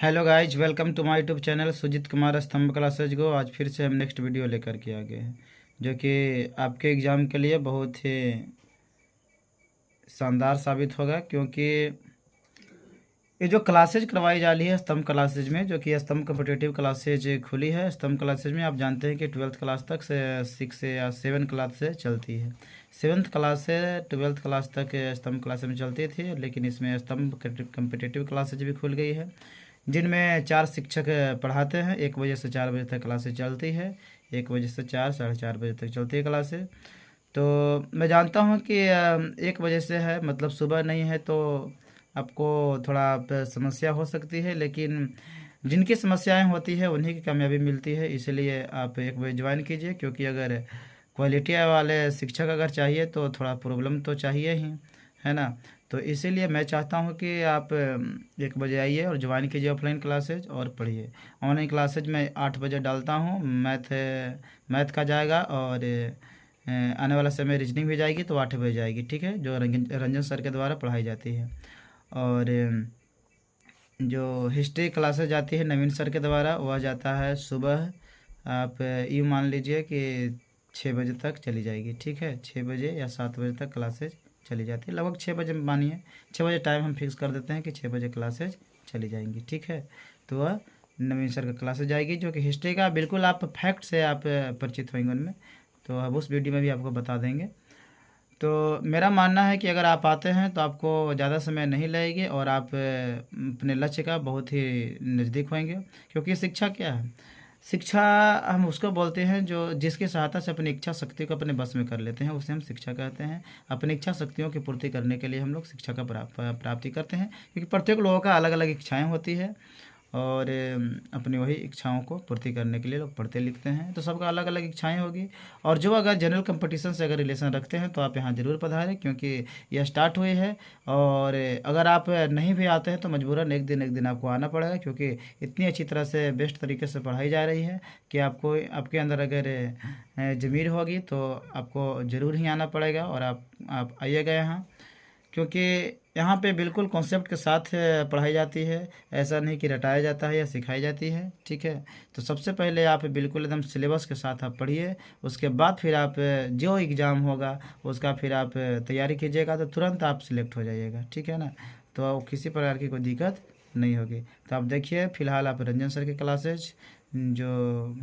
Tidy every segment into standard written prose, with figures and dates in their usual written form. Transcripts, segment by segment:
Hello guys, welcome to my YouTube channel Sujeet Kumar Stambh classes को। आज फिर से हम नेक्स्ट वीडियो लेकर के आ गए हैं जो कि आपके एग्ज़ाम के लिए बहुत ही शानदार साबित होगा, क्योंकि ये जो क्लासेज करवाई जा रही है स्तंभ क्लासेज में, जो कि स्तंभ कॉम्पिटिटिव क्लासेज खुली है। स्तंभ क्लासेज में आप जानते हैं कि 12th क्लास तक से 6 या 7 क्लास से चलती है। 7th क्लास से 12th क्लास तक स्तंभ क्लासेज में चलती थी, लेकिन इसमें स्तंभ कॉम्पिटिटिव क्लासेज भी खुल गई है, जिनमें 4 शिक्षक पढ़ाते हैं। 1 बजे से 4 बजे तक क्लासेज चलती है। 1 बजे से 4 साढ़े 4 बजे तक चलती है क्लासेज। तो मैं जानता हूं कि 1 बजे से है, मतलब सुबह नहीं है, तो आपको थोड़ा समस्या हो सकती है, लेकिन जिनकी समस्याएं होती है उन्हीं की कामयाबी मिलती है। इसलिए आप 1 बजे ज्वाइन कीजिए, क्योंकि अगर क्वालिटी वाले शिक्षक अगर चाहिए तो थोड़ा प्रॉब्लम तो चाहिए ही, है ना। तो इसीलिए मैं चाहता हूं कि आप 1 बजे आइए और ज्वाइन कीजिए ऑफलाइन क्लासेज और पढ़िए। ऑनलाइन क्लासेज मैं 8 बजे डालता हूं। मैथ का जाएगा, और आने वाला समय रीजनिंग भी जाएगी, तो 8 बजे जाएगी, ठीक है, जो रंजन सर के द्वारा पढ़ाई जाती है। और जो हिस्ट्री क्लासेज जाती है नवीन सर के द्वारा, वह जाता है सुबह। आप यूँ मान लीजिए कि 6 बजे तक चली जाएगी, ठीक है। 6 बजे या 7 बजे तक क्लासेज चली जाती है, लगभग 6 बजे मानिए। 6 बजे टाइम हम फिक्स कर देते हैं कि 6 बजे क्लासेज चली जाएंगी, ठीक है। तो वह नवीन सर का क्लासेज जाएगी, जो कि हिस्ट्री का बिल्कुल आप फैक्ट से आप परिचित होंगे उनमें, तो अब उस वीडियो में भी आपको बता देंगे। तो मेरा मानना है कि अगर आप आते हैं तो आपको ज़्यादा समय नहीं लगेगी, और आप अपने लक्ष्य का बहुत ही नज़दीक होंगे। क्योंकि शिक्षा क्या है? शिक्षा हम उसको बोलते हैं जो जिसकी सहायता से अपनी इच्छा शक्ति को अपने बस में कर लेते हैं, उसे हम शिक्षा कहते हैं। अपनी इच्छा शक्तियों की पूर्ति करने के लिए हम लोग शिक्षा का प्राप्ति करते हैं, क्योंकि प्रत्येक लोगों का अलग अलग इच्छाएँ होती है, और अपनी वही इच्छाओं को पूर्ति करने के लिए लोग पढ़ते लिखते हैं। तो सबका अलग अलग इच्छाएं होगी, और जो अगर जनरल कंपटीशन से अगर रिलेशन रखते हैं तो आप यहाँ ज़रूर पधारें, क्योंकि यह स्टार्ट हुई है। और अगर आप नहीं भी आते हैं तो मजबूरन एक दिन आपको आना पड़ेगा, क्योंकि इतनी अच्छी तरह से बेस्ट तरीके से पढ़ाई जा रही है कि आपके अंदर अगर ज़मीर होगी तो आपको ज़रूर ही आना पड़ेगा। और आप आइएगा यहाँ, क्योंकि यहाँ पे बिल्कुल कॉन्सेप्ट के साथ पढ़ाई जाती है। ऐसा नहीं कि रटाया जाता है या सिखाई जाती है, ठीक है। तो सबसे पहले आप बिल्कुल एकदम सिलेबस के साथ आप पढ़िए, उसके बाद फिर आप जो एग्ज़ाम होगा उसका फिर आप तैयारी कीजिएगा, तो तुरंत आप सिलेक्ट हो जाइएगा, ठीक है ना। तो किसी प्रकार की कोई दिक्कत नहीं होगी। तो आप देखिए, फ़िलहाल आप रंजन सर की क्लासेज जो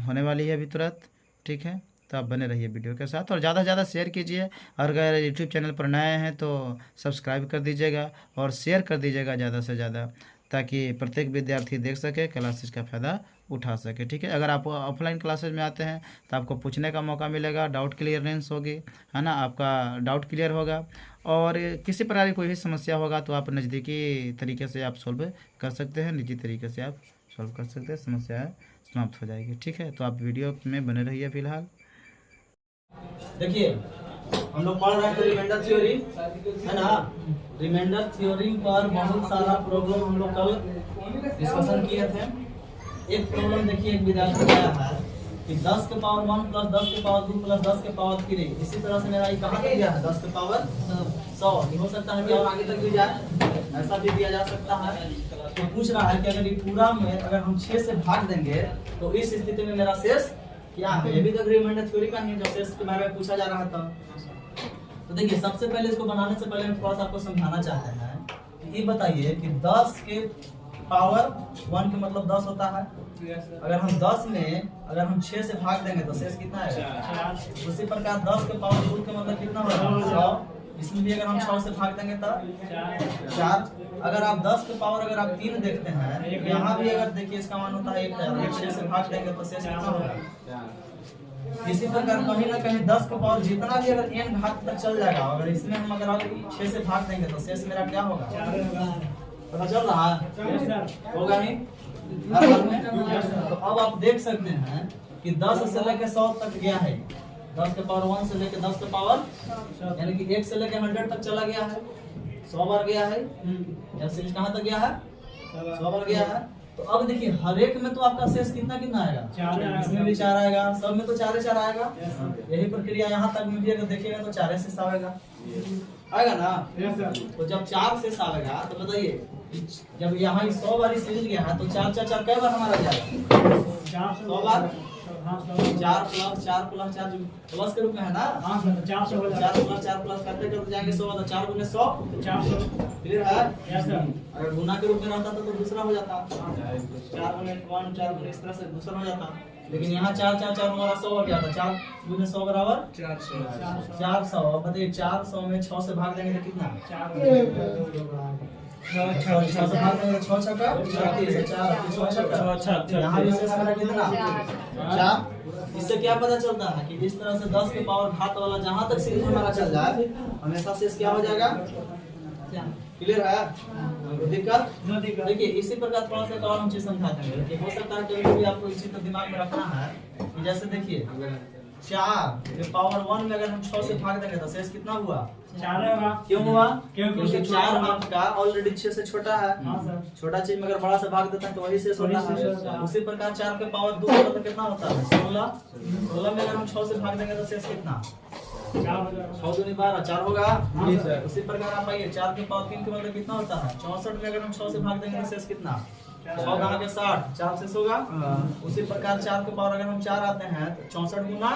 होने वाली है अभी तुरंत, ठीक है। तो आप बने रहिए वीडियो के साथ, और ज़्यादा से ज़्यादा शेयर कीजिए। और अगर यूट्यूब चैनल पर नए हैं तो सब्सक्राइब कर दीजिएगा और शेयर कर दीजिएगा ज़्यादा से ज़्यादा, ताकि प्रत्येक विद्यार्थी देख सके, क्लासेस का फ़ायदा उठा सके, ठीक है। अगर आप ऑफलाइन क्लासेज में आते हैं तो आपको पूछने का मौका मिलेगा, डाउट क्लियरेंस होगी, है ना, आपका डाउट क्लियर होगा। और किसी प्रकार की कोई भी समस्या होगा तो आप नज़दीकी तरीके से आप सॉल्व कर सकते हैं, निजी तरीके से आप सॉल्व कर सकते हैं, समस्या समाप्त हो जाएगी, ठीक है। तो आप वीडियो में बने रहिए। फिलहाल देखिए, हम लोग पढ़ रहे थे रिमाइंडर थ्योरी, है ना। रिमाइंडर थ्योरी पर बहुत सारा प्रॉब्लम हम लोग कल डिस्कशन किए थे। एक प्रॉब्लम देखिए, एक विद्यार्थी आया है कि 10 के पावर 1 प्लस 10 के पावर 2 प्लस 10 के पावर 3। इसी तरह से मेरा ये कहाँ तक गया है? 10 के पावर 100। हो सकता है कि और आगे तक भी जाए, ऐसा भी दिया जा सकता है। तो पूछ रहा है कि अगर ये पूरा में अगर हम 6 से भाग देंगे तो इस स्थिति में मेरा शेष क्या है? ये भी तो रिमाइंडर थ्योरी का ही है, जो शेष के बारे में पूछा जा रहा था। तो देखिए, सबसे पहले इसको बनाने से पहले हम थोड़ा सा आपको समझाना चाहते हैं कि ये बताइए कि 10 के पावर 1 के मतलब 10 होता है। अगर हम 10 में अगर हम 6 से भाग देंगे तो शेष कितना है? उसी प्रकार 10 के पावर 2 के मतलब कितना होगा? 100। इसमें भी अगर हम 100 से भाग देंगे तो 4। अगर आप 10 के पावर अगर आप 3 देखते हैं, यहाँ भी अगर देखिए इसका मान होता है 1। 6 से भाग देंगे तो शेष कितना होगा? इसी प्रकार कहीं ना कहीं 10 के पावर जितना भी अगर n घात तक चल जाएगा, अगर इसमें हम अगर 6 से भाग देंगे तो शेष मेरा क्या होगा? पता चल रहा है? होगा नहीं? तो अब आप देख सकते हैं कि 10 से लेकर 100 तक गया है। 10 के पावर 1 से लेकर 10 के पावर, यानी कि 1 से लेकर 100 तक चला गया है, 100 बार गया है। या शेष कहाँ तक गया है? 100 बार गया है। तो अब देखिए, हर एक में तो आपका शेष कितना आएगा? 4। इसमें भी 4 आएगा, सब में तो 4 आएगा। यही प्रक्रिया यहाँ तक में भी अगर देखिएगा तो 4 शेष आएगा ना। तो जब 4 शेष आएगा तो बताइए जब यहाँ 100 बार सीरीज गया है तो 4 4 4 कई बार हमारा जाएगा 100 बार 4 प्लस 4 प्लस के रूप में है ना। 4 प्लस करते करते जाएंगे 100 तो 4 गुने 100 क्लियर है। अगर गुना के रूप में रहता तो दूसरा हो जाता 4 गुने 1 4 गुने इस तरह से दूसरा हो जाता। लेकिन यहाँ 4 4 4 हमारा 100 हो गया था। 4 गुने 100 बराबर 400। अब बताइए 400 में 6 से भाग देंगे तो कितना 6 से भाग देंगे 6 छक्का 36 यहाँ भी शेष हमारा कितना 4। इससे क्या पता चलता है कि इस तरह से 10 के पावर घात वाला जहां तक सीरीज हमारा चल जाए हमेशा शेष क्या हो जाएगा। क्लियर है। दिक्कत देखिए इसी प्रकार थोड़ा सा और हम चीज समझाते हैं कि हो सकता है कभी भी आपको इस चीज को दिमाग में रखना है कि जैसे देखिए 4 के पावर 1 में अगर हम 6 से भाग देंगे तो शेष कितना हुआ 4 होगा। क्यों हुआ क्योंकि 4 आपका ऑलरेडी 6 से छोटा है। छोटा चीज में अगर बड़ा से भाग देते हैं तो वही शेष होता है। उसी प्रकार 4 के पावर 2 होता तो कितना होता है 16 में अगर हम 6 से भाग देंगे तो शेष कितना 6 दूनी 12 4 होगा। उसी प्रकार आप आइए 4 के पावर 3 के मतलब कितना होता है 64 में अगर हम 6 से भाग देंगे तो शेष कितना 100 कहाँ के 60 4 शेष होगा। उसी प्रकार 4 के पावर अगर हम 4 आते हैं तो 64 गुना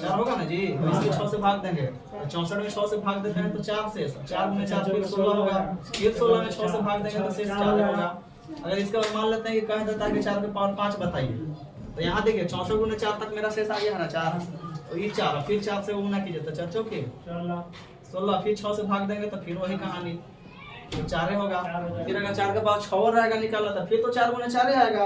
4 होगा ना जी। इसके 6 से भाग देंगे तो 64 में 6 से भाग देते हैं तो 4 शेष 4 गुने 4 फिर 16 होगा। फिर 16 में 6 से भाग देंगे तो शेष 4 होगा। अगर इसके बाद मान लेते हैं कि कह देता है कि 4 के पावर 5 बताइए तो यहाँ देखिए 64 गुने 4 तक मेरा शेष आ गया है ना 4 तो ये 4 फिर 4 से गुना कीजिए तो 4 चौके 16 फिर 6 से भाग देंगे तो फिर वही कहानी तो 4 होगा। फिर अगर 4 के पावर 6 रहेगा निकाला तो फिर तो 4 गुने 4 आएगा।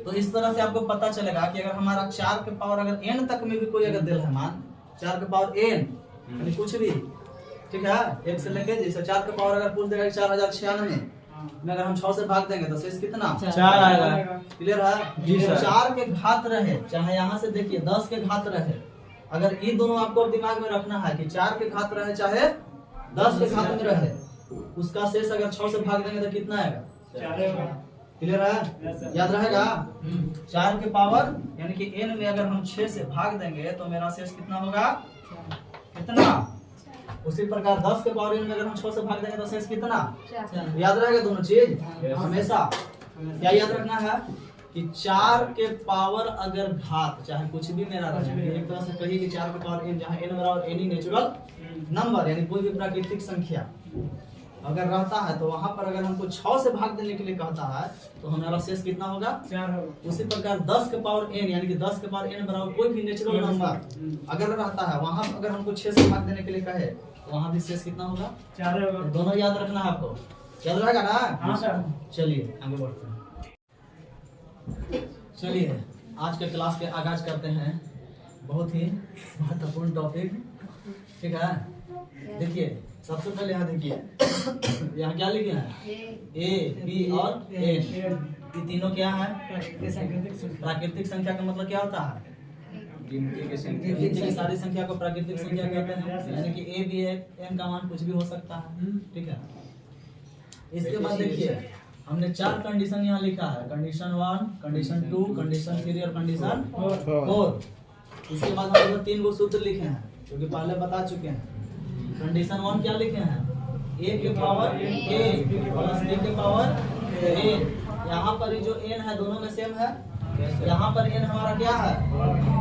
तो इस तरह से आपको पता चलेगा कि अगर हमारा 4 के पावर अगर n तक में भी कोई अगर दिल है मान 4 के पावर n यानी कुछ भी ठीक है 1 से लेके जैसे 4 के पावर अगर पूछ देगा 4096 में अगर हम 6 से भाग देंगे तो शेष कितना 4 आएगा। क्लियर है जी सर। 4 के घात रहे चाहे यहाँ से देखिए 10 के घात रहे अगर ये दोनों आपको दिमाग में रखना है कि 4 के घात रहे चाहे 10 के घात में रहे उसका शेष अगर 6 से भाग देंगे तो कितना आएगा। क्लियर है याद रहेगा 4 के पावर यानी कि n में अगर हम 6 से भाग देंगे तो मेरा शेष कितना होगा कितना। उसी प्रकार 10 के पावर n में अगर हम 6 से भाग देंगे तो शेष कितना याद रहेगा दोनों चीज हमेशा। क्या याद रखना है कि 4 के पावर अगर घात चाहे कुछ भी मेरा रहे एक तरह से कहिए कि 4 के पावर n जहाँ n बराबर एनी नेचुरल नंबर यानी कोई भी प्राकृतिक संख्या अगर रहता है तो वहां पर अगर हमको 6 से भाग देने के लिए कहता है तो हमारा शेष कितना होगा 4 होगा। उसी प्रकार 10 के पावर n यानी कि 10 के पावर n बराबर कोई भी नेचुरल नंबर अगर रहता है वहां अगर हमको 6 से भाग देने के लिए कहे तो वहां भी शेष कितना होगा 4 होगा। दोनों याद रखना है आपको याद रहेगा ना। हाँ सर चलिए आगे बढ़ते हैं। चलिए आज के क्लास के आगाज करते हैं। बहुत ही महत्वपूर्ण टॉपिक ठीक है। देखिए सबसे पहले यहाँ देखिए यहाँ क्या लिखे हैं ए बी और एन ये तीनों क्या है प्राकृतिक संख्या का मतलब क्या होता है गिनती की सारी संख्या को प्राकृतिक संख्या कहते हैं यानी कि ए बी एन का मान कुछ भी हो सकता है ठीक है। इसके बाद देखिए हमने 4 कंडीशन यहाँ लिखा है कंडीशन 1 कंडीशन 2 कंडीशन 3 और कंडीशन 4। इसके बाद हम लोग 3 गो सूत्र लिखे हैं जो कि पहले बता चुके हैं। कंडीशन 1 क्या लिखे हैं a के पावर a प्लस b के पावर a। यहाँ पर जो n है दोनों में सेम है। यहाँ पर n हमारा क्या है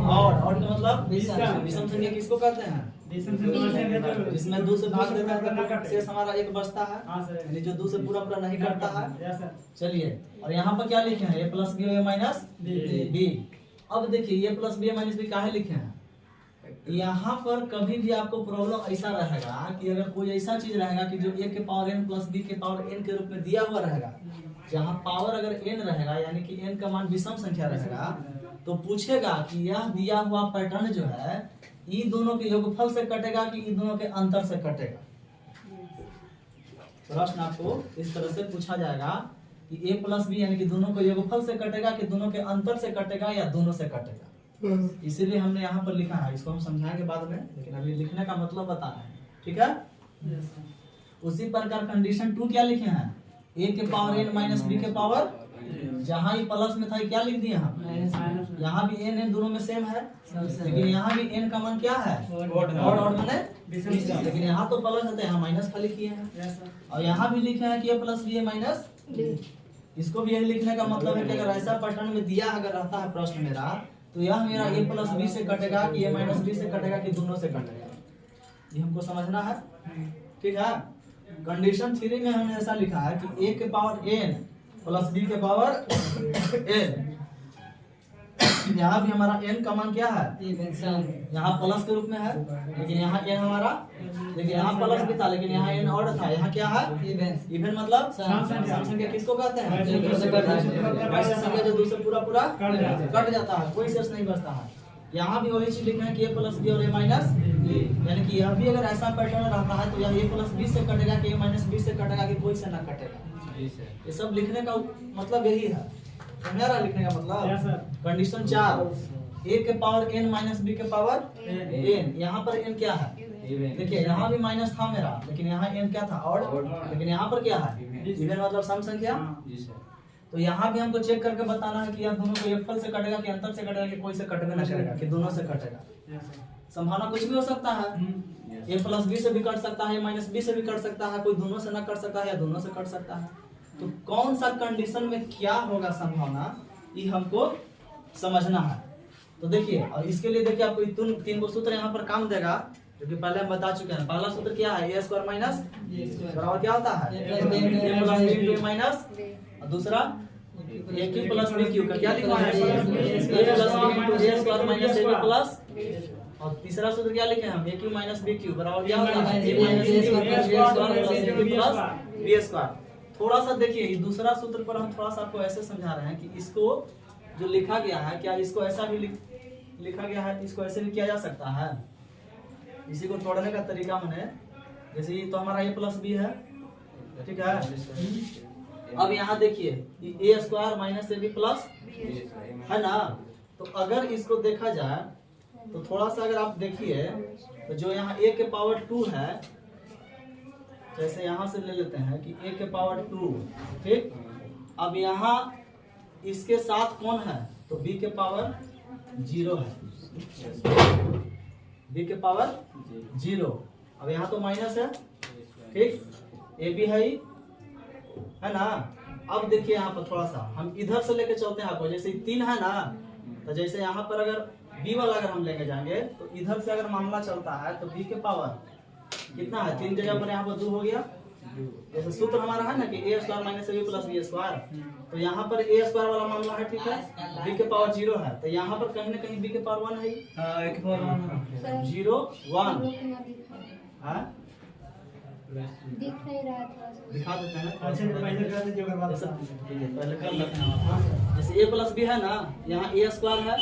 और का मतलब विषम संख्या किसको कहते हैं जिसमें 2 से भाग देता है तो शेष हमारा 1 बचता है यानी जो 2 से पूरा नहीं करता है। चलिए और यहाँ पर क्या लिखे हैं a plus B minus B. अब देखिए a plus B minus B काहे लिखे हैं यहाँ पर कभी भी आपको प्रॉब्लम ऐसा रहेगा कि अगर कोई ऐसा चीज रहेगा कि जो a के पावर n प्लस b के पावर n के रूप में दिया हुआ रहेगा जहाँ पावर अगर n रहेगा यानी कि n का मान विषम संख्या रहेगा तो पूछेगा कि यह दिया हुआ पैटर्न जो है ये दोनों के योगफल से कटेगा कि ये दोनों के अंतर से कटेगा। प्रश्न आपको इस तरह से पूछा जाएगा कि a प्लस बी यानी कि दोनों के योगफल से कटेगा कि दोनों के अंतर से कटेगा या दोनों से कटेगा। इसीलिए हमने यहाँ पर लिखा है इसको हम समझाएंगे बाद में लेकिन अभी लिखने का मतलब बता रहे हैं ठीक है। उसी प्रकार कंडीशन 2 क्या लिखे हैं a के पावर n माइनस b के पावर जहाँ ये प्लस में था ये क्या लिख दिए हम, यहाँ भी n n दोनों में सेम है, लेकिन यहाँ भी n का मान क्या है, और मैंने, लेकिन यहाँ तो प्लस होता है, यहाँ माइनस खाली किए हैं। और यहाँ भी लिखे हैं कि a प्लस बी है माइनस, इसको भी यही लिखने का मतलब है कि अगर ऐसा पैटर्न में दिया अगर रहता है प्रश्न मेरा, तो यह मेरा a प्लस बी से कटेगा कि a माइनस बी से कटेगा कि दोनों से कटेगा, ये हमको समझना है। ठीक है, कंडीशन 3 में हमने ऐसा लिखा है कि a के पावर n प्लस b के पावर n, यहाँ भी हमारा n का मान क्या है, यहाँ प्लस के रूप में है, लेकिन यहाँ n हमारा, लेकिन यहाँ प्लस भी था लेकिन यहाँ n और था, यहाँ क्या है इवन, मतलब सम संख्या किसको कहते हैं, ऐसी संख्या जो दूसरे पूरा पूरा कट जाता है, कोई शेष नहीं बचता है। यहाँ भी वही चीज लिखना है कि a प्लस बी और a माइनस, यानी कि यह भी अगर ऐसा पैटर्न रहता है तो यह a प्लस बी से कटेगा कि a माइनस बी से कटेगा कि कोई से ना कटेगा। ये सब लिखने का मतलब यही है, मेरा लिखने का मतलब। कंडीशन 4, a के पावर n माइनस b के पावर n, यहाँ पर n क्या है, देखिए यहाँ भी माइनस था मेरा, लेकिन यहाँ n क्या था और, लेकिन यहाँ पर क्या है इवन, मतलब सम संख्या। तो यहाँ भी हमको चेक करके बताना है कि यह दोनों को एप्पल से कटेगा कि अंतर से कटेगा कि कोई से कटेगा ना कटेगा कि दोनों से कटेगा। संभावना कुछ भी हो सकता है, a प्लस बी से भी कट सकता है, माइनस बी से भी कट सकता है, कोई दोनों से ना कट सकता है या दोनों से कट सकता है। तो कौन सा कंडीशन में क्या होगा संभावना, ये हमको समझना है। तो देखिए, और इसके लिए देखिए आपको 3 को सूत्र यहाँ पर काम देगा, जो कि पहले हम बता चुके हैं। पहला सूत्र क्या है, a स्क्वायर माइनस बराबर क्या होता है, a प्लस बी माइनस, और दूसरा a cube plus B cube का क्या लिखा है, a plus B a square minus a plus, और तीसरा सूत्र क्या लिखे हम, a cube minus B cube बराबर क्या होता है, a minus b square plus a plus b square. थोड़ा सा देखिए, ये दूसरा सूत्र पर हम थोड़ा सा आपको ऐसे समझा रहे हैं कि इसको जो लिखा गया है, क्या इसको ऐसा भी लिखा गया है, इसको ऐसे भी किया जा सकता है। इसी को तोड़ने का तरीका मैंने, जैसे ये तो हमारा a प्लस बी है, ठीक है। अब यहाँ देखिए ये a square minus a B plus है ना, तो अगर इसको देखा जाए तो थोड़ा सा अगर आप देखिए तो जो यहाँ a के पावर 2 है, जैसे यहाँ से ले लेते हैं कि a के पावर 2, ठीक। अब यहाँ इसके साथ कौन है, तो b के पावर 0 है, b के पावर 0। अब यहाँ तो माइनस है, ठीक, a भी है ना। अब देखिए यहाँ पर थोड़ा सा हम इधर से लेके चलते हैं आपको, जैसे 3 है ना, तो जैसे यहाँ पर अगर b वाला अगर हम लेके जाएंगे तो इधर से अगर मामला चलता है तो b के पावर कितना है, 3 जगह पर यहाँ पर 2 हो गया। जैसे सूत्र हमारा है ना कि a square minus b plus b square, तो यहाँ पर a स्क्वायर वाला मामला है, ठीक है, b के पावर 0 है, तो यहाँ पर कहीं ना कहीं b के पावर 1 है, a के पावर 0 1 है, दिख नहीं रहा था, दिखा देते हैं। पहले कर दीजिए, पहले कर लेते हैं। जैसे a प्लस बी है ना, यहाँ a स्क्वायर है,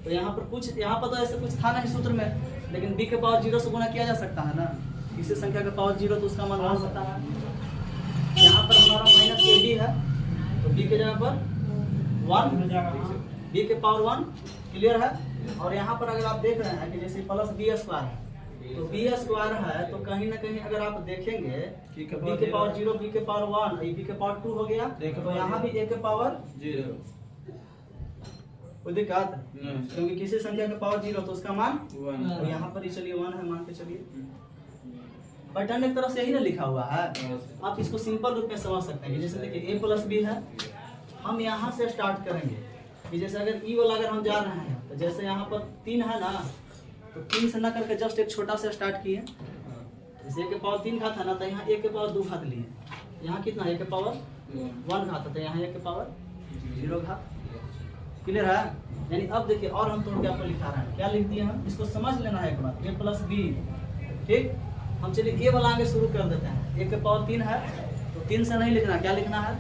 तो यहाँ पर कुछ, यहाँ पर तो ऐसे कुछ था नहीं सूत्र में, लेकिन b के पावर 0 से गुणा किया जा सकता है ना, किसी संख्या का पावर 0 तो उसका मान आ सकता है। यहाँ पर हमारा माइनस a b है, तो b के जगह पर 1, b के पावर 1 क्लियर है। और यहाँ पर अगर आप देख रहे हैं कि जैसे प्लस b स्क्वायर है, तो b स्क्वायर है, तो कहीं ना कहीं अगर आप देखेंगे b के पावर 0, b के पावर 1, b के पावर 2 हो गया, तो यहाँ भी a के पावर 0, कोई दिक्कत, क्योंकि किसी संख्या का पावर 0 तो उसका मान 1, तो यहाँ पर ही चलिए 1 है, मान के चलिए। पैटर्न एक तरह से यही ना लिखा हुआ है, आप इसको सिंपल रूप में समझ सकते हैं। जैसे देखिए a प्लस बी है, हम यहाँ से स्टार्ट करेंगे कि जैसे अगर ई वाला अगर हम जा रहे हैं, तो जैसे यहाँ पर 3 है ना, तो 3 से ना करके जस्ट एक छोटा से स्टार्ट किए, जैसे a के पावर 3 घात है ना, तो यहाँ a के पावर 2 घात लिए, यहाँ कितना a के पावर 1 घात है, तो यहाँ a के पावर 0 घात, क्लियर है। यानी अब देखिए, और हम तोड़ के आपको लिखा रहे हैं, क्या लिख दिए हम, इसको समझ लेना है एक बार, a प्लस बी, ठीक। हम चलिए a वाला आगे शुरू कर देते हैं, a के पावर 3 है, तो 3 से नहीं लिखना, क्या लिखना है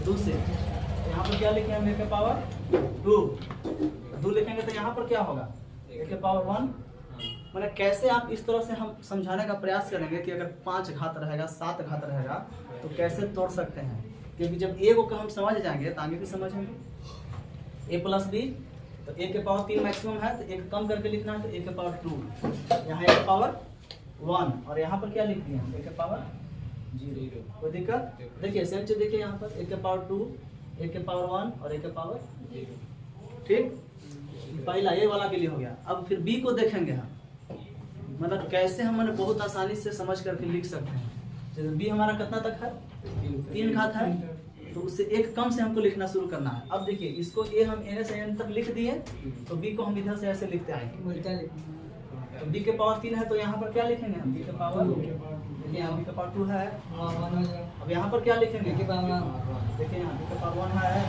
2 से, तो यहाँ पर क्या लिखे हम a के पावर 2 लिखेंगे, तो यहाँ पर क्या होगा a के पावर 1। मतलब कैसे आप इस तरह से हम समझाने का प्रयास करेंगे कि अगर 5 घात रहेगा, 7 घात रहेगा, तो कैसे तोड़ सकते हैं, क्योंकि जब a को हम समझ जाएंगे तो आगे भी समझेंगे। a प्लस बी, तो a के पावर 3 मैक्सिमम है, तो एक कम करके लिखना है, तो a के पावर 2, यहाँ a के पावर 1, और यहाँ पर क्या लिख दिए a के पावर 0, कोई दिक्कत। देखिए सेम चीज देखिए यहाँ पर a के पावर 2, ए के पावर 1 और ए के पावर 0। ठीक, पहला ये वाला के लिए हो गया। अब फिर बी को देखेंगे हम, मतलब कैसे हम बहुत आसानी से समझ करके लिख सकते हैं। जैसे बी हमारा कितना तक है, 3 घात है, तो उससे एक कम से हमको लिखना शुरू करना है। अब देखिए इसको ए हम एन से एन तक लिख दिए, तो बी को हम इधर से ऐसे लिखते आएंगे। तो बी के पावर 3 है, तो यहाँ पर क्या लिखेंगे हम, बी के पावर, देखिए यहाँ बी के पावर 2 है। अब यहाँ पर क्या लिखेंगे, देखिए यहाँ बी के पावर 1 है,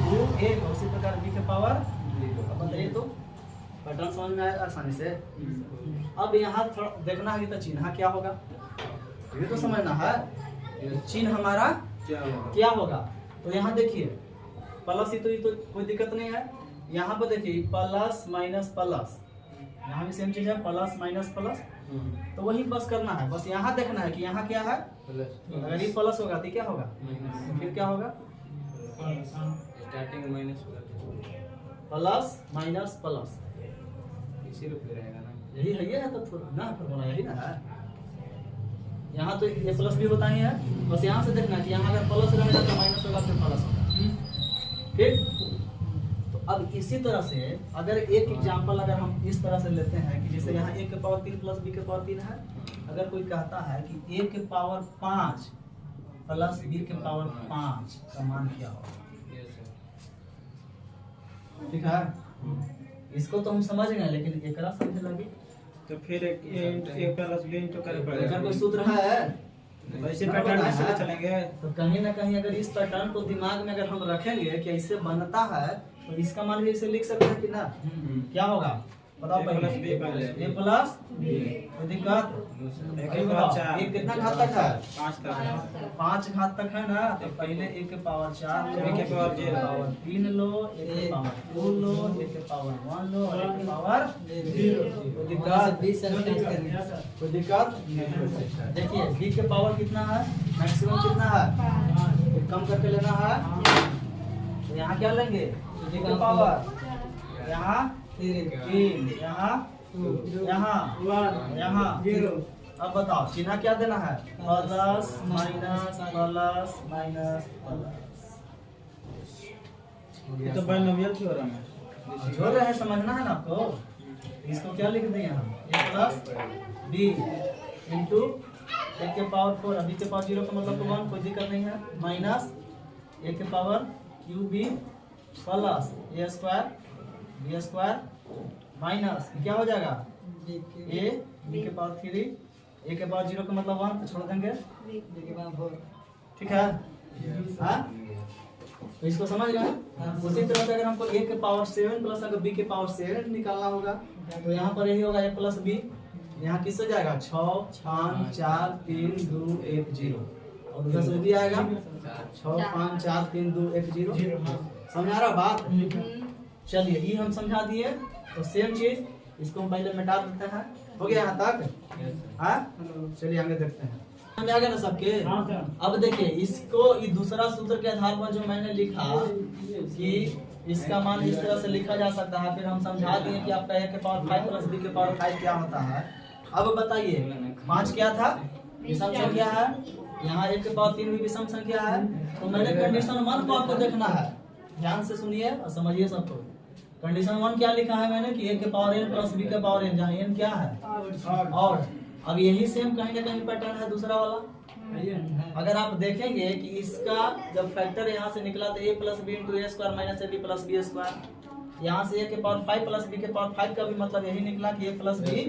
2 1, और उसी प्रकार बी के पावर। अब बताइए तो पैटर्न समझ में आया आसानी से। अब यहाँ थोड़ा देखना है कि तो चिन्ह क्या होगा, ये तो समझना है चिन्ह हमारा क्या होगा। तो यहाँ देखिए प्लस ही, तो ये तो कोई दिक्कत नहीं है। यहाँ पर देखिए प्लस माइनस प्लस, यहाँ भी सेम चीज है, प्लस माइनस प्लस, तो वही बस करना है। बस यहाँ देखना है कि यहाँ क्या है, अगर ये प्लस होगा तो क्या होगा, फिर क्या होगा, starting minus plus minus plus, इसी रूप में रहेगा ना। यही है, ये है तो थोड़ा ना फॉर्मूला यही ना है। यहाँ तो ये प्लस भी होता ही है, बस यहाँ से देखना कि यहाँ अगर प्लस रहेगा तो माइनस होगा, फिर प्लस होगा। ठीक, तो अब इसी तरह से अगर एक एग्जांपल अगर हम इस तरह से लेते हैं कि जैसे यहाँ a के पावर 3 प्लस b के पावर 3 है, अगर कोई कहता है कि a के पावर 5 प्लस b के पावर 5 का मान क्या होगा, ठीक है, इसको तो हम समझ गए, लेकिन एकरा समझ लगी तो फिर एक प्लस बी इंटू करे अगर पड़ेगा। कोई सूत्र है वैसे पैटर्न ऐसे चलेंगे। तो कहीं ना कहीं अगर इस पैटर्न को दिमाग में अगर हम रखेंगे कि ऐसे बनता है, तो इसका मान भी इसे लिख सकते हैं कि ना, क्या होगा बताओ A पहले, प्लस B पहले। a प्लस b, कोई दिक्कत, एक बार 4, ये कितना घात तक है, 5 तक है। 5 घात तक है ना, तो पहले a के पावर 4 लो, A के पावर 0 पावर 3 लो, a के पावर 2 लो, a के पावर 1 लो, और a के पावर 0। कोई दिक्कत, कोई दिक्कत। देखिए b के पावर कितना है, मैक्सिमम कितना है, तो कम करके लेना है, तो यहाँ क्या लेंगे, b के पावर, यहाँ 3, यहाँ 0। अब बताओ चिन्ह क्या देना है, plus minus plus minus plus, ये तो बाइनोमियल थ्योरम है। जो रहे समझना है ना आपको। इसको क्या लिख दिए हम, a plus b into a के पावर 4, अभी के पावर 0 का मतलब तो 1, कोई दिक्कत नहीं है, माइनस a के power cube B plus a square b square minus क्या हो जाएगा, a b के पावर 3, a के पावर 0 का मतलब 1, तो छोड़ देंगे, ठीक है हाँ? तो इसको समझ गए। उसी तरह से अगर हमको a के पावर 7 प्लस अगर b के पावर 7 निकालना होगा, तो यहाँ पर यही होगा a प्लस b, यहाँ किस हो जाएगा 6 5 4 3 2 1 0, और उधर से भी आएगा 6 5 4 3 2 1 0। समझ आ रहा बात, चलिए ये हम समझा दिए। तो सेम चीज इसको हम पहले मिटा देते हैं, हो गया यहाँ तक हाँ, चलिए आगे देखते हैं, समझ आ गया ना सबके। अब देखिए इसको ये दूसरा सूत्र के आधार पर जो मैंने लिखा कि इसका मान इस तरह से लिखा जा सकता है, फिर हम समझा दिए कि आपका a के पावर 5 प्लस b के पावर 5 क्या होता है। अब बताइए 5 क्या था, विषम संख्या है, यहाँ a के पावर 3 भी विषम संख्या है, तो मैंने कंडीशन 1 को आपको देखना है, ध्यान से सुनिए और समझिए सबको। कंडीशन 1 क्या लिखा है मैंने कि a के पावर n प्लस b के पावर n, जहाँ n क्या है और। अब यही सेम कहीं ना कहीं पैटर्न है दूसरा वाला। अगर आप देखेंगे कि इसका जब फैक्टर यहाँ से निकला तो a plus B into A square minus A B plus B square, यहाँ से a के पावर 5 प्लस b के पावर 5 का भी मतलब यही निकला कि a plus B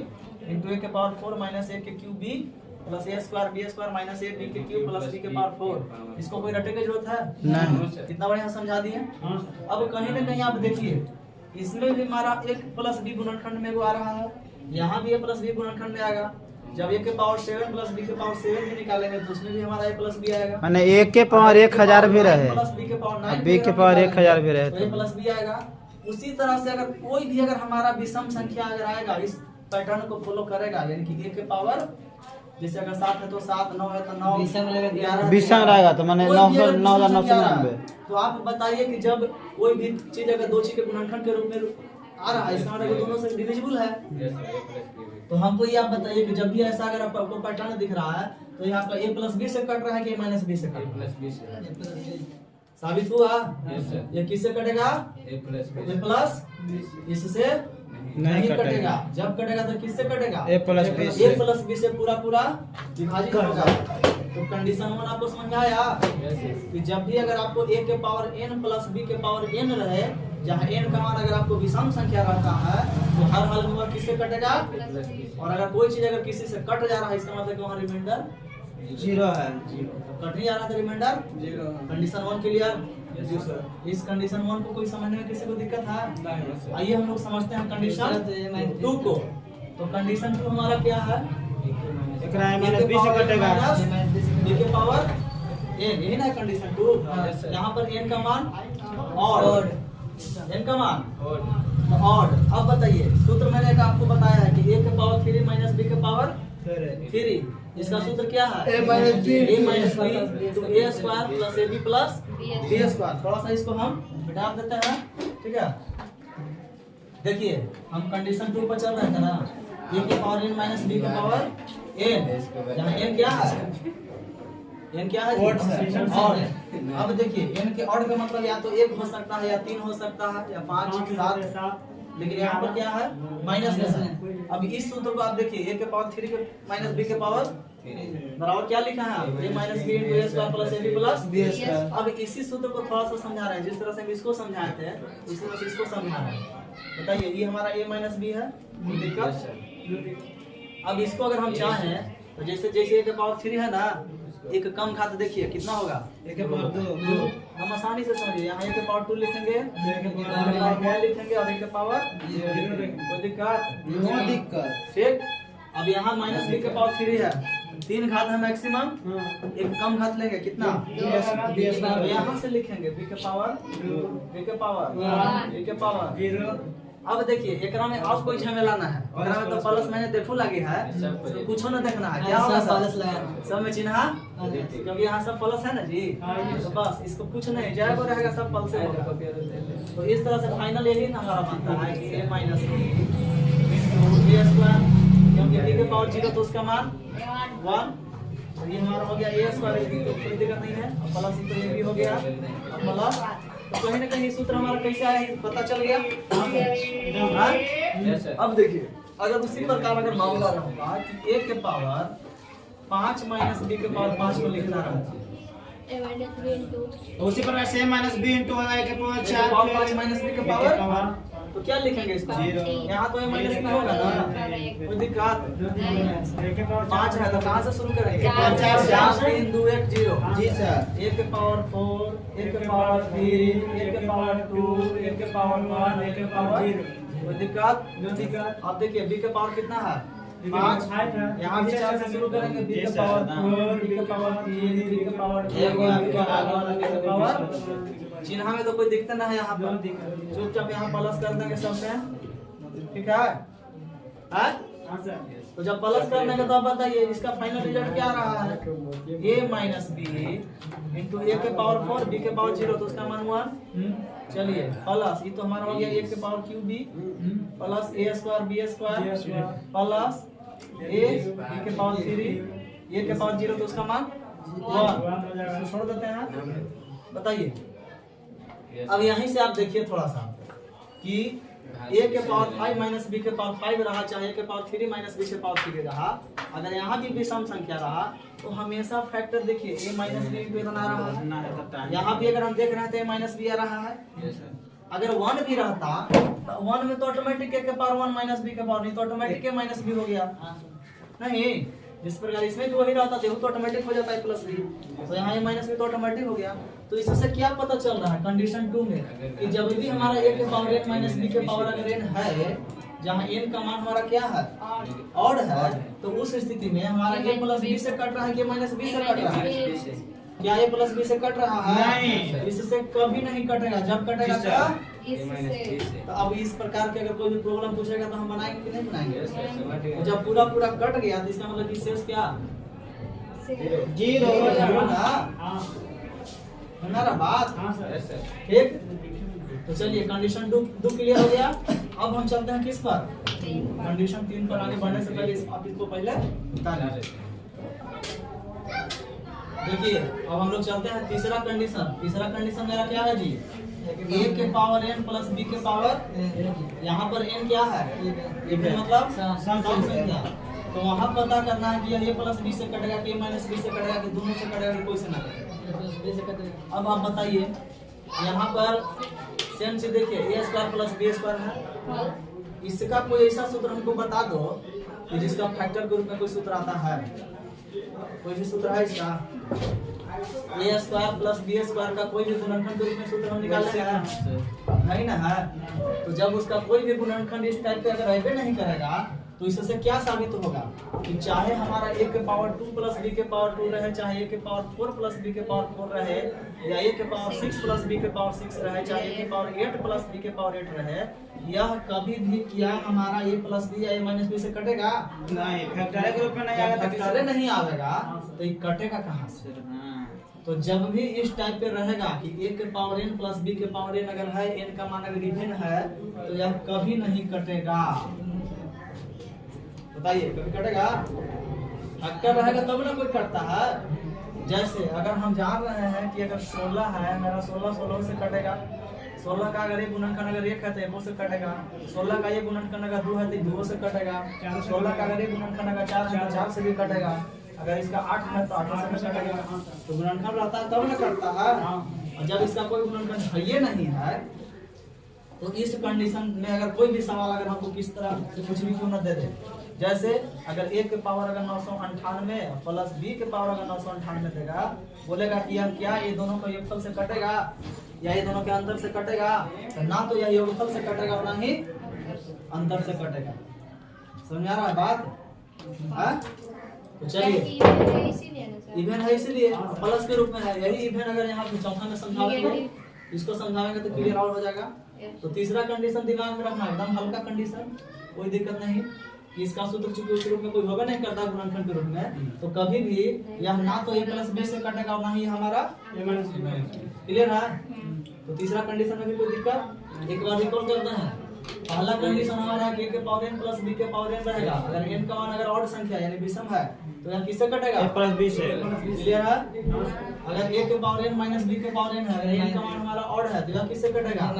into A के पावर 4 माइनस ए के cube B plus A square B square minus A B के क्यूब प्लस बी के पावर 4। इसको कोई रटे की जरूरत है नहीं, कितना बढ़िया समझा दिए। अब कहीं ना कहीं आप देखिए इसमें भी हमारा एक प्लस बी गुणनखंड में वो आ रहा है, यहाँ भी a प्लस बी गुणनखंड में आएगा। जब a के पावर 7 प्लस b के पावर 7 भी निकालेंगे तो उसमें भी हमारा a प्लस बी आएगा, माने a के पावर 1000 भी रहे प्लस b के पावर 9 b के पावर 1000 भी रहे तो a प्लस बी आएगा। उसी तरह से अगर कोई भी अगर हमारा विषम संख्या अगर आएगा इस पैटर्न को फॉलो करेगा, यानी कि a के पावर जैसे अगर 7 है तो 7, 9 है तो 9, विषम रहेगा तो माने 9,999। तो आप बताइए कि जब कोई भी चीज अगर दो चीज के गुणनखंड के रूप में आ रहा है, इसका मतलब दोनों से डिविजिबल है। तो हमको ये आप बताइए कि जब भी ऐसा अगर आपको पैटर्न दिख रहा है तो यहाँ पर a प्लस बी से कट रहा है कि a माइनस बी से कट रहा है, साबित हुआ? Yes, sir. ये किससे कटेगा? A plus B. A plus इससे नहीं कटेगा। जब कटेगा तो किससे कटेगा? A plus B से। A प्लस बी से पूरा पूरा विभाजित होगा। तो कंडीशन 1 आपको समझ में आया Yes, yes. कि जब भी अगर आपको a के पावर n प्लस b के पावर n रहे, जहाँ n का मान अगर आपको विषम संख्या रहता है तो हर हाल में वह किससे कटेगा? A plus B से। और अगर कोई चीज अगर किसी से कट जा रहा है इसका मतलब कि वहाँ रिमाइंडर जीरो है। कट नहीं जा रहा था रिमाइंडर जीरो। Condition 1 clear? इस कंडीशन 1 को कोई समझने में किसी को दिक्कत है? आइए हम लोग समझते हैं कंडीशन 2 को। तो कंडीशन 2 हमारा क्या है? माइनस बी से कटेगा। b के पावर n, यही ना कंडीशन 2। यहाँ पर n का मान ऑड, n का मान और ऑड। अब बताइए सूत्र मैंने एक आपको बताया है कि a के पावर 3 माइनस b के पावर 3। इसका सूत्र क्या है? a माइनस b तो a square plus ab plus b square. थोड़ा सा इसको हम मिटा देते हैं, ठीक है? देखिए हम कंडीशन 2 पर चल रहे थे ना, a के पावर n माइनस b के पावर n, यहाँ n क्या है? n क्या है? ऑड। अब देखिए n के ऑड का मतलब या तो 1 हो सकता है या 3 हो सकता है या 5 7, लेकिन यहाँ पर क्या है? माइनस का साइन। अब इस सूत्र को आप देखिए a के पावर 3 के माइनस b के पावर बराबर क्या लिखा है? a minus b into a square plus ab plus b square. अब इसी सूत्र को थोड़ा सा समझा रहे हैं, जिस तरह से हम इसको समझाए थे इसी तरह से इसको समझा रहे हैं। बताइए ये हमारा a माइनस b है, दिक्कत? अब इसको अगर हम चाहें तो जैसे जैसे a के पावर 3 है ना, एक कम घात देखिए कितना होगा? एक के पावर 2। हम आसानी से समझिए, यहाँ a के पावर 2 लिखेंगे, b के पावर 1 लिखेंगे और a के पावर 0। कोई दिक्कत? नो दिक्कत। ठीक। अब यहाँ माइनस b के पावर 3 है, 3 घात है मैक्सिमम, एक कम घात लेंगे कितना? अब यहाँ से लिखेंगे b के पावर b के पावर a के पावर 0। अब देखिए एकरा में और कोई झमेला ना है, एकरा में तो प्लस मैंने देखो लगे है, तो कुछ ना देखना है, क्या होगा? सब में चिन्ह, क्योंकि यहाँ सब प्लस है ना जी, तो बस इसको कुछ नहीं जाएगा रहेगा, सब प्लस से होगा। तो इस तरह से फाइनल यही ना हमारा बनता है कि a माइनस b स्क्वायर, क्योंकि b के पावर 0 तो उसका मान 1, तो ये हमारा हो गया a स्क्वायर, कोई दिक्कत नहीं है। प्लस तो ये भी हो गया प्लस, तो कहीं ना कहीं सूत्र हमारा कैसे आया है पता चल गया? हाँ? Yes, sir. अब देखिए अगर उसी प्रकार अगर मामला रहूंगा कि a के पावर 5 माइनस b के पावर 5 को लिखना रहता, a minus b into उसी प्रकार से माइनस बी इंटू होगा एक के पावर 4 5 माइनस b के पावर, तो क्या लिखेंगे इसको? यहाँ तो a माइनस b होगा ना, कोई दिक्कत? 5 है तो कहाँ से शुरू करेंगे? 4 3 2 1 0। जी सर। a के पावर 4, a के पावर 3, a के पावर 2, a के पावर 1, a के पावर 0। कोई दिक्कत? अब देखिए b के पावर कितना है? 5। यहाँ भी 4 से शुरू करेंगे, b के पावर 4, b के पावर 3, b के पावर 2, b के पावर, चिन्ह में तो कोई दिक्कत ना है यहाँ पर, चुपचाप यहाँ प्लस कर देंगे सबसे, ठीक है? तो जब प्लस करने का तो आप बताइए इसका फाइनल रिजल्ट क्या रहा है? a minus B into a के पावर 4, b के पावर 0, तो उसका मान 1। चलिए प्लस ये तो हमारा हो गया a के power cube b plus a square b square plus a b के पावर 3, a के पावर 0, तो उसका मान 1। इसको छोड़ देते हैं। बताइए अब यहीं से आप देखिए थोड़ा सा कि a के पावर 5 माइनस b के पावर 5 रहा, चाहे a के पावर 3 माइनस b के पावर 3 रहा, अगर यहाँ भी विषम संख्या रहा तो हमेशा फैक्टर देखिए a माइनस b इंटू इतना रहा, यहाँ भी अगर हम देख रहे हैं तो a माइनस b आ रहा है। अगर 1 भी रहता तो 1 में तो ऑटोमेटिक a के पावर 1 माइनस b के पावर, नहीं तो ऑटोमेटिक a माइनस b हो गया नहीं, जिस प्रकार इसमें भी वही रहता तो ऑटोमेटिक हो जाता है प्लस b, तो यहाँ a माइनस b तो ऑटोमेटिक हो गया। तो इससे क्या पता चल रहा है कंडीशन 2 में कि जब भी हमारा a के पावर n माइनस b के पावर अगर n है, जहाँ n का मान हमारा क्या है? ऑड है, तो उस स्थिति में हमारा a प्लस b से कट रहा है कि माइनस b से कट रहा है? क्या a प्लस b से कट रहा है? नहीं। इससे कभी नहीं कटेगा, जब कटेगा क्या? इससे तो अब इस प्रकार के अगर कोई भी प्रॉब्लम पूछेगा तो हम बनाएंगे कि नहीं बनाएंगे? Yes, जब पूरा पूरा कट गया तो इसका मतलब कि शेष क्या? जीरो। हमारा बात Yes, sir. ठीक। तो चलिए कंडीशन 2 क्लियर हो गया। अब हम चलते हैं किस पर? कंडीशन 3 पर आगे बढ़ने से पहले आप इसको पहले बता लीजिए। देखिए अब हम लोग चलते हैं तीसरा कंडीशन मेरा क्या है जी, a के पावर n प्लस b के पावर, यहाँ पर n क्या है, इवन मतलब सम संख्या। तो वहाँ पता करना है कि यह a प्लस b से कटेगा कि a माइनस b से कटेगा कि दोनों से कटेगा कि कोई से ना कटेगा। अब आप बताइए यहाँ पर सेम से देखिए a square plus b square है, इसका कोई ऐसा सूत्र हमको बता दो कि जिसका फैक्टर के रूप में कोई सूत्र आता है, कोई भी सूत्र है इसका, a square plus b square का कोई भी गुणनखंड के रूप में सूत्र हम निकालते हैं नहीं ना है। तो जब उसका कोई भी गुणनखंड इस टाइप का अगर रहबे नहीं करेगा तो इससे क्या साबित होगा कि चाहे हमारा a के पावर 2 प्लस b के पावर 2 रहे, चाहे a के पावर 4 प्लस b के पावर 4 रहे, या a के पावर 6 प्लस b के पावर 6 रहे, चाहे a के पावर 8 प्लस b के पावर 8 रहे, यह कभी भी क्या हमारा a प्लस b या a माइनस b से कटेगा नहीं, फैक्टर के रूप में नहीं आएगा, फैक्टर नहीं आएगा तो ये कटेगा कहाँ से। तो जब भी इस टाइप पे रहेगा कि a के पावर n प्लस b के पावर n अगर है, n का मान अगर इवन है तो यह कभी नहीं कटेगा। बताइए कभी कटेगा? फैक्टर रहेगा तब ना कोई कटता है। जैसे अगर हम जान रहे हैं कि अगर 16 है, मेरा 16 से कटेगा, 16 का अगर ये गुणनखंड अगर 1 है तो 1 से कटेगा, 16 का ये गुणनखंड अगर 2 है तो 2 से कटेगा, 16 का अगर ये गुणनखंड अगर 4 है तो 4 से भी कटेगा, अगर इसका 8 है तो 8 से भी कटेगा। तो गुणनखंड रहता है तब ना कटता है। और जब इसका कोई गुणनखंड है ये नहीं है तो इस कंडीशन में अगर कोई भी सवाल अगर हमको किस तरह से कुछ भी क्यों न दे दे, जैसे अगर a के पावर अगर 998 प्लस b के पावर अगर 998 देगा, बोलेगा कि यह क्या ये दोनों का योगफल से कटेगा या ये दोनों के अंतर से कटेगा, तो ना तो यह योगफल से कटेगा और ना ही अंतर से कटेगा। समझ आ रहा है बात? तो चलिए इसीलिए ना सर। इवेंट है इसलिए प्लस के रूप में है, यही इवेंट अगर यहाँ पे चौथा में समझाओगे इसको समझाएंगे तो क्लियर आउट हो जाएगा। तो तीसरा कंडीशन दिमाग में रखना, एकदम हल्का कंडीशन, कोई दिक्कत नहीं। इसका सूत्र चूंकि उस रूप में कोई होगा नहीं करता गुणनखंड के रूप में, तो कभी भी यह ना तो a प्लस b से कटेगा और ना ही हमारा a माइनस b। क्लियर है? तो तीसरा कंडीशन में भी कोई दिक्कत, एक बार रिकॉल करते हैं। पहला कंडीशन हमारा a के पावर n प्लस b के पावर n रहेगा, अगर n का मान अगर ऑड संख्या यानी विषम है तो यह किससे कटेगा? a प्लस b से। क्लियर है? अगर a के पावर n माइनस b के पावर n है, अगर n का मान हमारा ऑड है तो यह किससे कटेगा?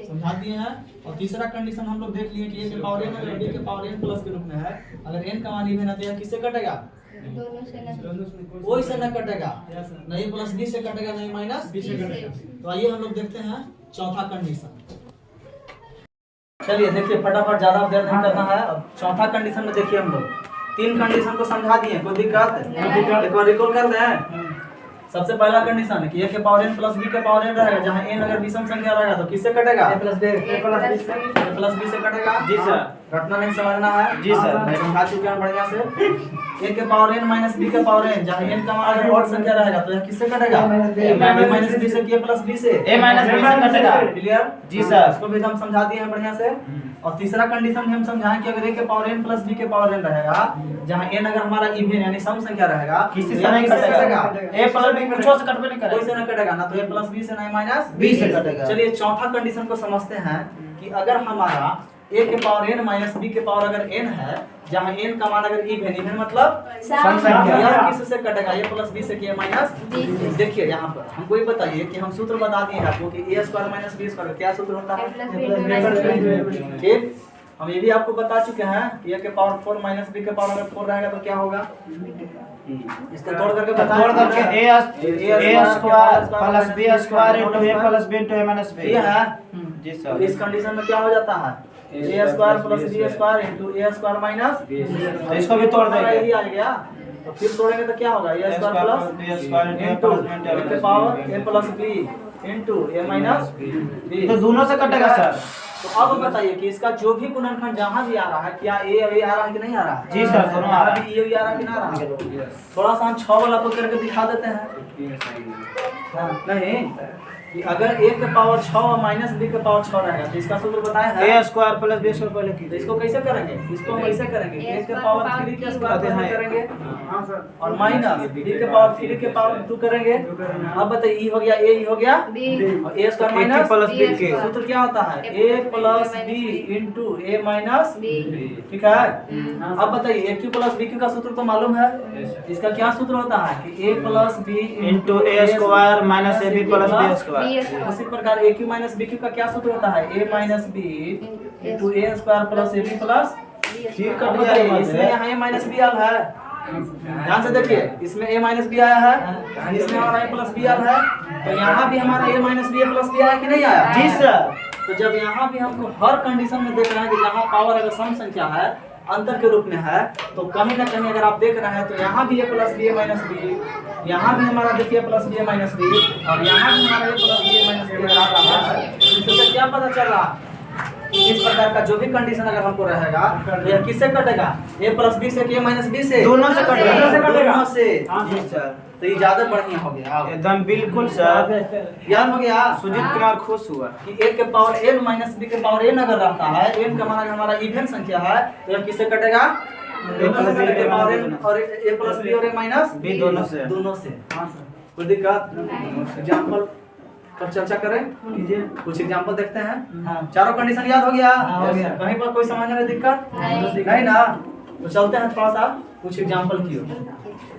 समझा दिए हैं। और तीसरा कंडीशन हम लोग देख लिए कि a के पावर n अगर b के पावर n प्लस के रूप में है, अगर n का मान इवन है तो यह किससे कटेगा? दोनों से ना। कोई से न कटेगा, नहीं प्लस b से कटेगा नहीं माइनस b से कटेगा। तो आइए हम लोग देखते हैं चौथा कंडीशन। चलिए देखिए फटाफट, ज्यादा देर नहीं करना है। अब चौथा कंडीशन में देखिए हम लोग 3 कंडीशन को समझा दिए, कोई दिक्कत? एक बार रिकॉल कर दें। सबसे पहला कंडीशन है कि a के पावर n प्लस b के पावर n रहेगा, जहाँ n अगर विषम संख्या रहेगा तो किससे कटेगा? a प्लस b से कटेगा। जी सर। रटना नहीं समझना है। जी सर। मैं समझा चुके हैं बढ़िया से। a के पावर n माइनस b के पावर n, जहाँ n का मान अगर ऑड संख्या रहेगा तो यह किससे कटेगा? a माइनस b से कि a प्लस b से? a माइनस b से कटेगा। क्लियर? जी सर। इसको भी हम समझा दिए हैं बढ़िया से। और तीसरा कंडीशन हम समझाएं कि अगर a के पावर n प्लस b के पावर n रहेगा, जहाँ n अगर हमारा इवन यानी सम संख्या रहेगा, किसी तो से यह नहीं किससे कटेगा? a प्लस b कुछ से कटबे नहीं कोई से करेगा, न कटेगा, ना तो a प्लस b से ना माइनस b से कटेगा। चलिए चौथा कंडीशन को समझते हैं कि अगर हमारा a के पावर n माइनस b के पावर अगर n है, जहाँ n का मान अगर इवन मतलब सम संख्या, यह किससे कटेगा? a प्लस b से कि a माइनस b। देखिए यहाँ पर हमको ये बताइए कि हम सूत्र बता दिए हैं आपको कि a square minus b square क्या सूत्र होता है? ठीक, हम ये भी आपको बता चुके हैं कि a के पावर 4 माइनस b के पावर अगर 4 रहेगा तो क्या होगा? इसको तोड़ करके बता, तोड़ करके a square plus b square into a plus b into a minus b। ये है। जी तो सर। इस कंडीशन में क्या हो जाता है? a square plus b square into a square minus तो इसको भी तोड़ देंगे। यही आ गया। तो फिर तोड़ेंगे तो क्या होगा? a square plus b square into a into plus b a के power a plus b into a minus b। तो दोनों से कटेगा सर। तो अब बताइए कि इसका जो भी गुणनखंड जहाँ भी आ रहा है, क्या a अभी आ रहा है कि नहीं आ रहा है? जी सर, दोनों आ रहा है। ये भी आ रहा है कि ना आ रहा है? थोड़ा सा हम 6 वाला को करके दिखा देते हैं। हाँ, नहीं कि अगर a के पावर 6 माइनस b के पावर 6 रहेगा तो इसका सूत्र बताया है। ए स्क्वायर प्लस बी स्क्वायर पहले की तो इसको कैसे करेंगे? इसको हम ऐसे करेंगे, a के पावर 3 के स्क्वायर पहले करेंगे और माइनस b के पावर 3 के पावर 2 करेंगे। अब बताइए e हो गया a, e हो गया बी और a square minus plus b के सूत्र क्या होता है? a plus b into a minus B ठीक है। अब बताइए a cube plus b cube का सूत्र तो मालूम है। इसका क्या सूत्र होता है कि a plus b into A square minus A B plus B square. उसी प्रकार a cube minus b cube का क्या सूत्र होता है? a minus b into a square plus A B plus फिर अब कट बताइए, गया इसमें यहाँ a माइनस b आल है। ध्यान से देखिए, इसमें a माइनस b आया है, इसमें हमारा a प्लस b आल है, तो यहाँ भी हमारा a minus b plus b आया कि नहीं आया? जी सर। तो जब यहाँ भी हमको हर कंडीशन में देख रहे हैं कि जहाँ पावर अगर सम संख्या है अंतर के रूप में है, तो कहीं ना कहीं अगर आप देख रहे हैं तो यहाँ भी a plus B minus B, यहाँ भी हमारा देखिए प्लस बी माइनस बी और यहाँ भी हमारा a plus B minus B अगर आ रहा है तो इससे क्या पता चल रहा है? इस प्रकार का जो भी कंडीशन अगर हमको रहेगा तो यह किससे कटेगा? a प्लस बी से कि a माइनस बी से? दोनों से कटेगा। दोनों से। जी सर। तो ये ज्यादा बढ़िया हो गया। एकदम बिल्कुल सर। याद हो गया? सुजीत कुमार खुश हुआ कि a के पावर n माइनस b के पावर n अगर रहता है, n का माना हमारा इवन संख्या है, तो यह किससे कटेगा? a प्लस b के पावर n और a प्लस b और a माइनस b दोनों से। दोनों से। हाँ सर, कोई दिक्कत? एग्जाम्पल पर चर्चा करें, कीजिए कुछ एग्जाम्पल देखते हैं। हाँ, चारों कंडीशन याद हो गया? हो गया। कहीं पर कोई समझने में दिक्कत नहीं। नहीं ना? तो चलते हैं थोड़ा सा कुछ एग्जाम्पल की ओर।